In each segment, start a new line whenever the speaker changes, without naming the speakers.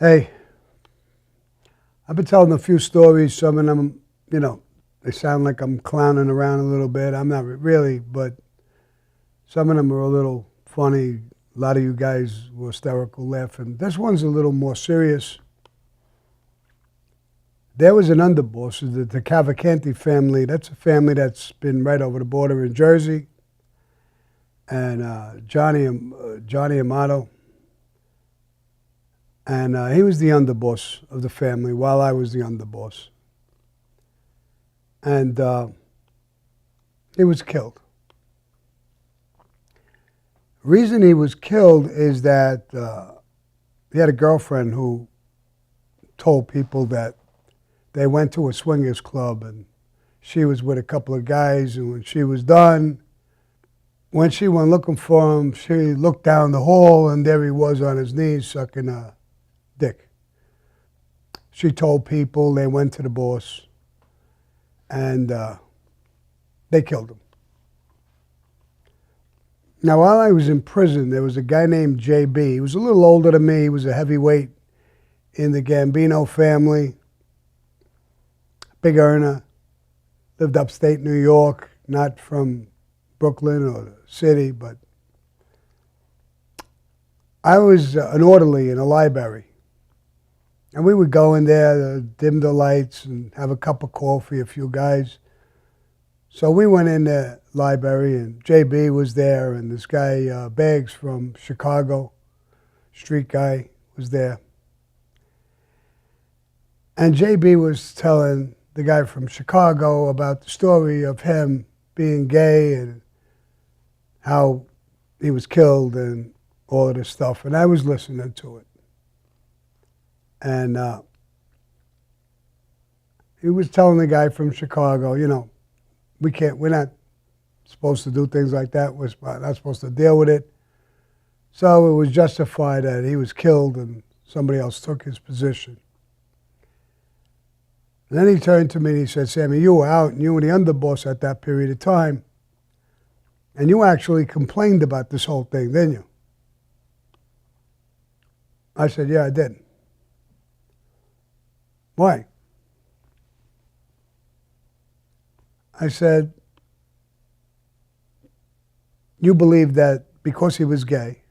Hey, I've been telling a few stories. Some of them, they sound like I'm clowning around a little bit. I'm not really, but some of them are a little funny. A lot of you guys were hysterical laughing. This one's a little more serious. There was an underboss, the Cavalcanti family. That's a family that's been right over the border in Jersey. And Johnny Amato. And he was the underboss of the family while I was the underboss. And he was killed. The reason he was killed is that he had a girlfriend who told people that they went to a swingers club and she was with a couple of guys, and when she was done, when she went looking for him, she looked down the hall and there he was on his knees sucking a dick. She told people, they went to the boss, and they killed him. Now, while I was in prison, there was a guy named JB. He was a little older than me. He was a heavyweight in the Gambino family, big earner, lived upstate New York, not from Brooklyn or the city, but I was an orderly in a library. And we would go in there to dim the lights and have a cup of coffee, a few guys. So we went in the library, and JB was there, and this guy, Baggs from Chicago, street guy, was there. And JB was telling the guy from Chicago about the story of him being gay and how he was killed and all of this stuff. And I was listening to it. And he was telling the guy from Chicago, we're not supposed to do things like that. We're not supposed to deal with it. So it was justified that he was killed and somebody else took his position. And then he turned to me and he said, Sammy, you were out and you were the underboss at that period of time. And you actually complained about this whole thing, didn't you? I said, yeah, I did. Why? I said, you believe that because he was gay,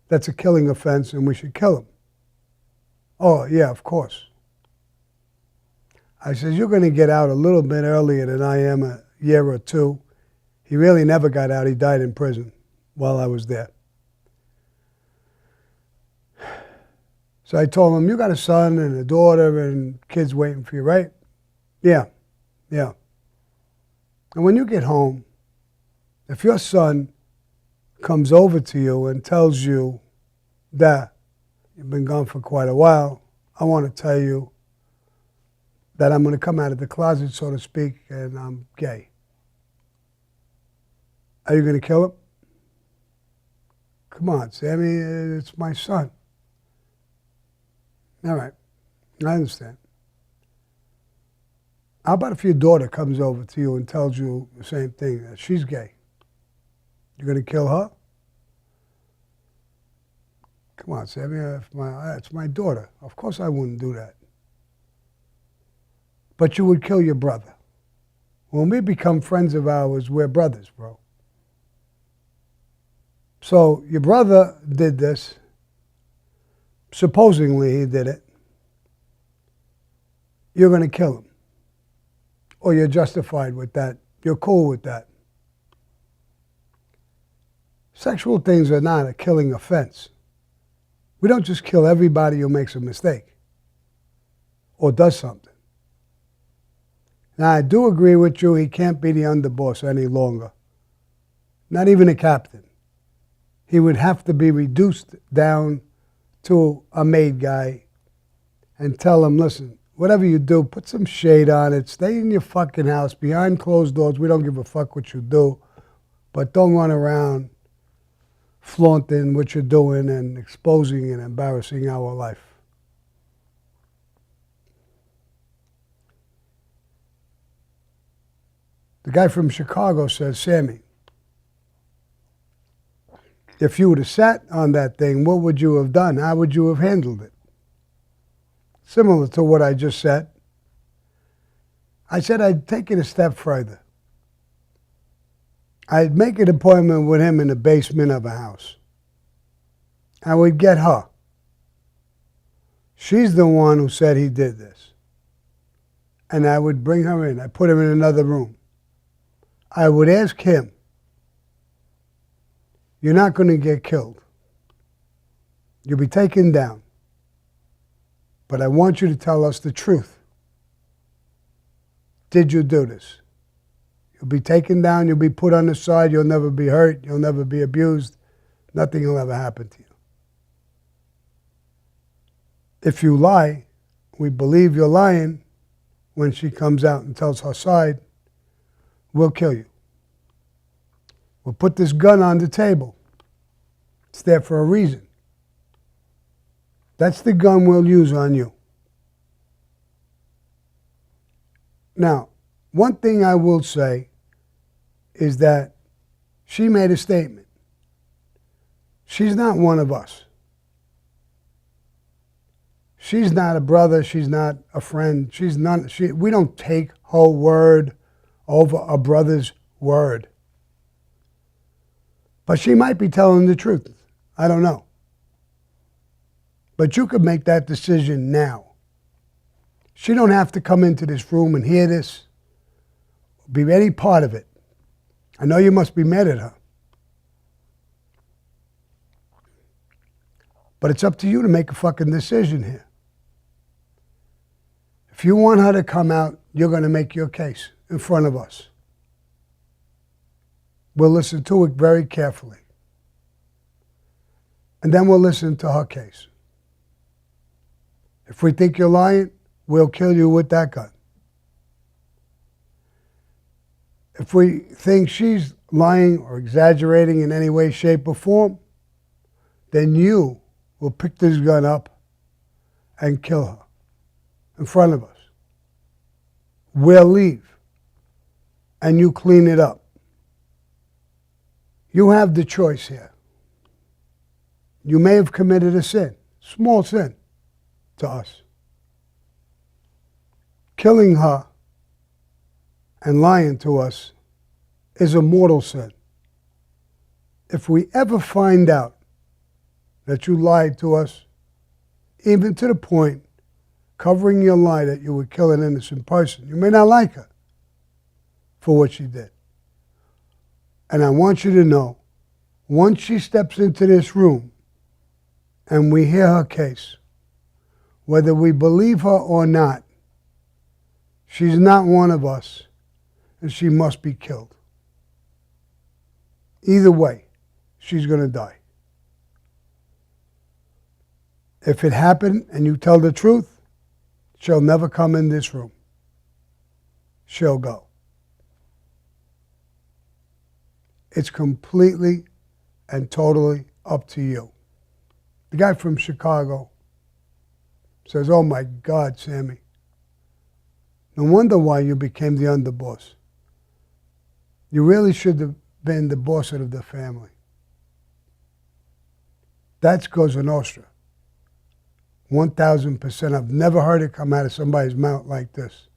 that's a killing offense and we should kill him. Oh, yeah, of course. I said, you're going to get out a little bit earlier than I am, a year or two. He really never got out. He died in prison while I was there. So I told him, you got a son and a daughter and kids waiting for you, right? Yeah. And when you get home, if your son comes over to you and tells you that you've been gone for quite a while, I want to tell you that I'm going to come out of the closet, so to speak, and I'm gay. Are you going to kill him? Come on, Sammy, it's my son. All right, I understand. How about if your daughter comes over to you and tells you the same thing, that she's gay? You're going to kill her? Come on, Sammy, it's my daughter. Of course I wouldn't do that. But you would kill your brother. When we become friends of ours, we're brothers, bro. So your brother did this. Supposedly he did it. You're going to kill him. Or you're justified with that. You're cool with that. Sexual things are not a killing offense. We don't just kill everybody who makes a mistake or does something. Now, I do agree with you, he can't be the underboss any longer. Not even a captain. He would have to be reduced down to a maid guy and tell him, listen, whatever you do, put some shade on it. Stay in your fucking house behind closed doors. We don't give a fuck what you do. But don't run around flaunting what you're doing and exposing and embarrassing our life. The guy from Chicago says, Sammy, if you would have sat on that thing, what would you have done? How would you have handled it? similar to what I just said. I said I'd take it a step further. I'd make an appointment with him in the basement of a house. I would get her. She's the one who said he did this. And I would bring her in. I'd put him in another room. I would ask him, you're not going to get killed. You'll be taken down. But I want you to tell us the truth. Did you do this? You'll be taken down. You'll be put on the side. You'll never be hurt. You'll never be abused. Nothing will ever happen to you. If you lie, we believe you're lying. When she comes out and tells her side, we'll kill you. We'll put this gun on the table. It's there for a reason. That's the gun we'll use on you. Now, one thing I will say is that she made a statement. She's not one of us. She's not a brother. She's not a friend. We don't take her word over a brother's word. But she might be telling the truth. I don't know. But you could make that decision now. She don't have to come into this room and hear this, be any part of it. I know you must be mad at her. But it's up to you to make a fucking decision here. If you want her to come out, you're going to make your case in front of us. We'll listen to it very carefully. And then we'll listen to her case. If we think you're lying, we'll kill you with that gun. If we think she's lying or exaggerating in any way, shape, or form, then you will pick this gun up and kill her in front of us. We'll leave, and you clean it up. You have the choice here. You may have committed a sin, small sin to us. Killing her and lying to us is a mortal sin. If we ever find out that you lied to us, even to the point covering your lie that you would kill an innocent person, you may not like her for what she did. And I want you to know, once she steps into this room and we hear her case, whether we believe her or not, she's not one of us, and she must be killed. Either way, she's going to die. If it happened and you tell the truth, she'll never come in this room. She'll go. It's completely and totally up to you. The guy from Chicago says, "Oh my God, Sammy. No wonder why you became the underboss. You really should have been the boss of the family." That's Cosa Nostra. 1,000%. I've never heard it come out of somebody's mouth like this.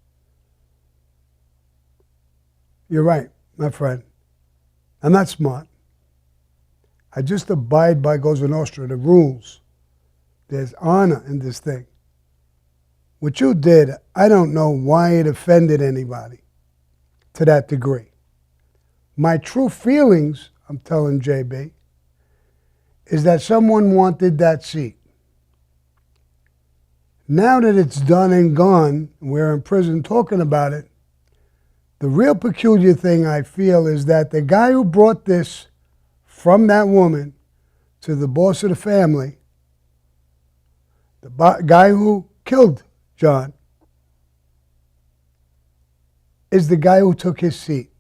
You're right, my friend. I'm not smart. I just abide by Cosa Nostra, the rules. There's honor in this thing. What you did, I don't know why it offended anybody to that degree. My true feelings, I'm telling JB, is that someone wanted that seat. Now that it's done and gone, we're in prison talking about it, the real peculiar thing I feel is that the guy who brought this from that woman to the boss of the family, the guy who killed John, is the guy who took his seat.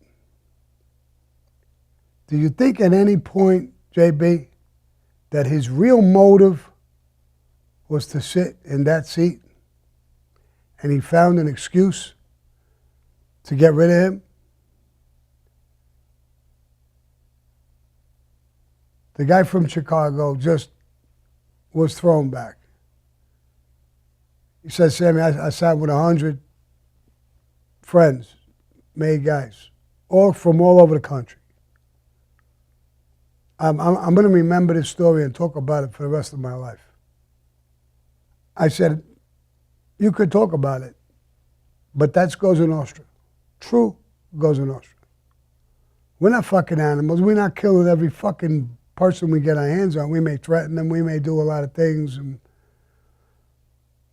Do you think at any point, JB, that his real motive was to sit in that seat and he found an excuse to get rid of him? The guy from Chicago just was thrown back. He said, Sammy, I sat with 100 friends, made guys, all from all over the country. I'm going to remember this story and talk about it for the rest of my life. I said, you could talk about it, but that's Cosa Nostra. True Cosa Nostra. We're not fucking animals. We're not killing every fucking person we get our hands on. We may threaten them. We may do a lot of things.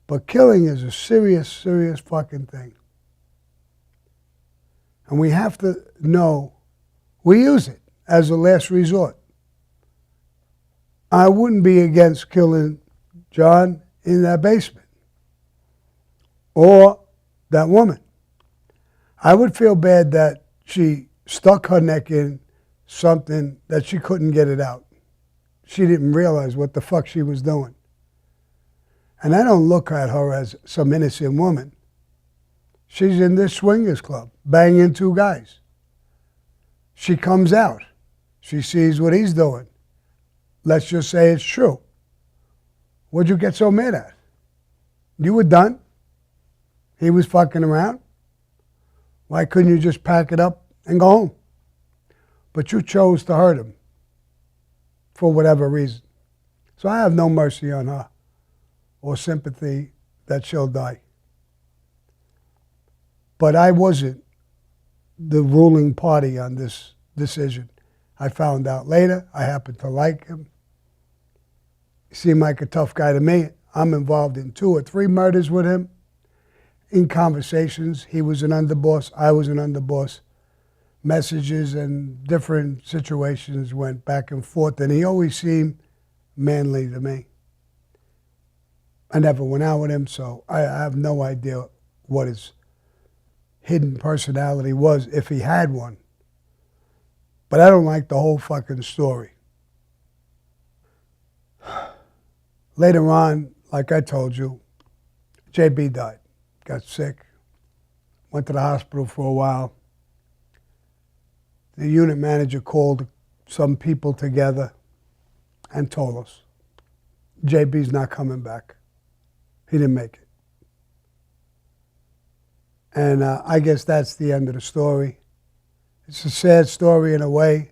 But killing is a serious, serious fucking thing. And we have to know we use it as a last resort. I wouldn't be against killing John in that basement or that woman. I would feel bad that she stuck her neck in something that she couldn't get it out. She didn't realize what the fuck she was doing. And I don't look at her as some innocent woman. She's in this swingers club, banging two guys. She comes out. She sees what he's doing. Let's just say it's true. What'd you get so mad at? You were done. He was fucking around. Why couldn't you just pack it up and go home? But you chose to hurt him for whatever reason. So I have no mercy on her or sympathy that she'll die. But I wasn't the ruling party on this decision. I found out later. I happened to like him. He seemed like a tough guy to me. I'm involved in 2 or 3 murders with him. In conversations, he was an underboss, I was an underboss. Messages and different situations went back and forth, and he always seemed manly to me. I never went out with him, so I have no idea what his hidden personality was, if he had one. But I don't like the whole fucking story. Later on, like I told you, JB died. Got sick, went to the hospital for a while. The unit manager called some people together and told us, JB's not coming back. He didn't make it. And I guess that's the end of the story. It's a sad story in a way.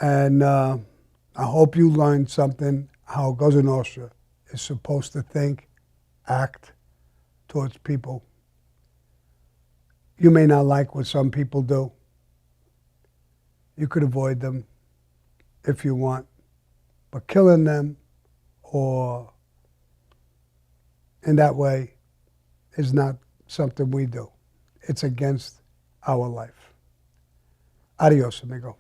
And I hope you learned something, how Cosa Nostra is supposed to think, act towards people. You may not like what some people do. You could avoid them if you want. But killing them or in that way is not something we do. It's against our life. Adios, amigo.